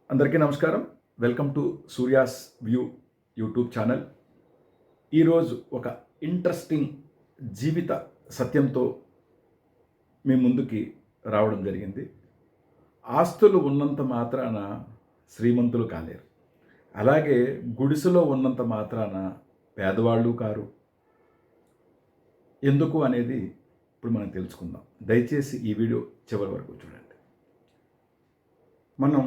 అందరికీ నమస్కారం. Welcome to Surya's view YouTube channel. ఈరోజు ఒక ఇంట్రెస్టింగ్ జీవిత సత్యంతో మీ ముందుకి రావడం జరిగింది. ఆస్తులు ఉన్నంత మాత్రాన శ్రీమంతులు కాలేరు. అలాగే గుడిసెలో ఉన్నంత మాత్రాన పేదవాళ్ళు కారు. ఎందుకు అనేది ఇప్పుడు మనం తెలుసుకుందాం. దయచేసి ఈ వీడియో చివరి వరకు చూడండి. మనం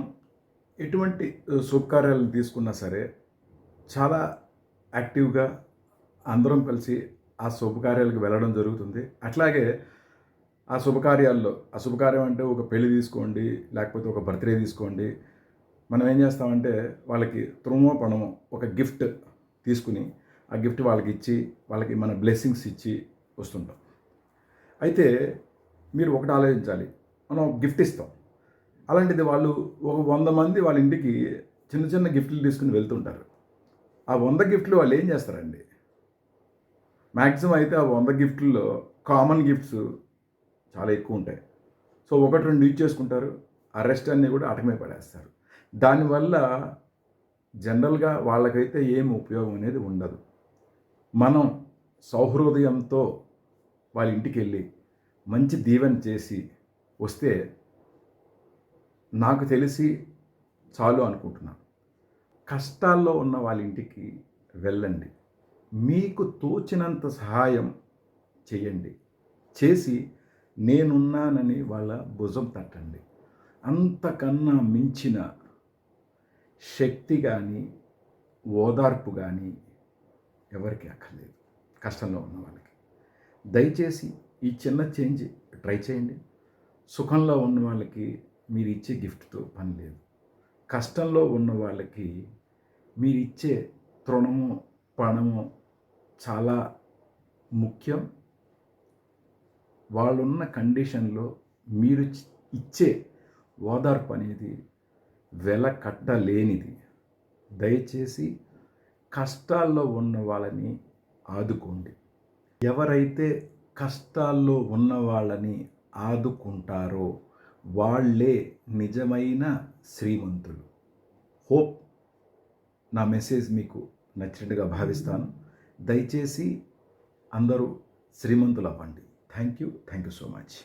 ఎటువంటి శుభకార్యాలను తీసుకున్నా సరే చాలా యాక్టివ్గా అందరం కలిసి ఆ శుభకార్యాలకు వెళ్ళడం జరుగుతుంది. అట్లాగే ఆ శుభకార్యాల్లో అశుభకార్యం అంటే ఒక పెళ్లి తీసుకోండి, లేకపోతే ఒక బర్త్డే తీసుకోండి, మనం ఏం చేస్తామంటే వాళ్ళకి తురుమో పణమో ఒక గిఫ్ట్ తీసుకుని ఆ గిఫ్ట్ వాళ్ళకి ఇచ్చి వాళ్ళకి మన బ్లెస్సింగ్స్ ఇచ్చి వస్తుంటాం. అయితే మీరు ఒకటి ఆలోచించాలి, మనం గిఫ్ట్ ఇస్తాం. అలాంటిది వాళ్ళు ఒక 100 మంది వాళ్ళ ఇంటికి చిన్న చిన్న గిఫ్ట్లు తీసుకుని వెళ్తుంటారు. ఆ 100 గిఫ్ట్లు వాళ్ళు ఏం చేస్తారండి? మ్యాక్సిమం అయితే ఆ 100 గిఫ్ట్లలో కామన్ గిఫ్ట్స్ చాలా ఎక్కువ ఉంటాయి. సో 1-2 యూజ్ చేసుకుంటారు, ఆ రెస్ట్ అన్నీ కూడా అటకమే పడేస్తారు. దానివల్ల జనరల్గా వాళ్ళకైతే ఏం ఉపయోగం అనేది ఉండదు. మనం సౌహృదయంతో వాళ్ళ ఇంటికి వెళ్ళి మంచి దీవెన చేసి వస్తే నాకు తెలిసి చాలు అనుకుంటున్నాను. కష్టాల్లో ఉన్న వాళ్ళ ఇంటికి వెళ్ళండి, మీకు తోచినంత సహాయం చేయండి, చేసి నేనున్నానని వాళ్ళ భుజం తట్టండి. అంతకన్నా మించిన శక్తి కానీ ఓదార్పు కానీ ఎవరికి అక్కర్లేదు కష్టంలో ఉన్న వాళ్ళకి. దయచేసి ఈ చిన్న చేంజ్ ట్రై చేయండి. సుఖంలో ఉన్న వాళ్ళకి మీరు ఇచ్చే గిఫ్ట్తో పని లేదు. కష్టంలో ఉన్న వాళ్ళకి మీరు ఇచ్చే తృణమో పణమో చాలా ముఖ్యం. వాళ్ళున్న కండిషన్లో మీరు ఇచ్చే ఓదార్పు అనేది వెల కట్టలేనిది. దయచేసి కష్టాల్లో ఉన్న వాళ్ళని ఆదుకోండి. ఎవరైతే కష్టాల్లో ఉన్న వాళ్ళని ఆదుకుంటారో వాళ్ళే నిజమైన శ్రీమంతులు. హోప్ నా మెసేజ్ మీకు నచ్చినట్టుగా భావిస్తాను. దయచేసి అందరూ శ్రీమంతులు అవ్వండి. Thank you so much.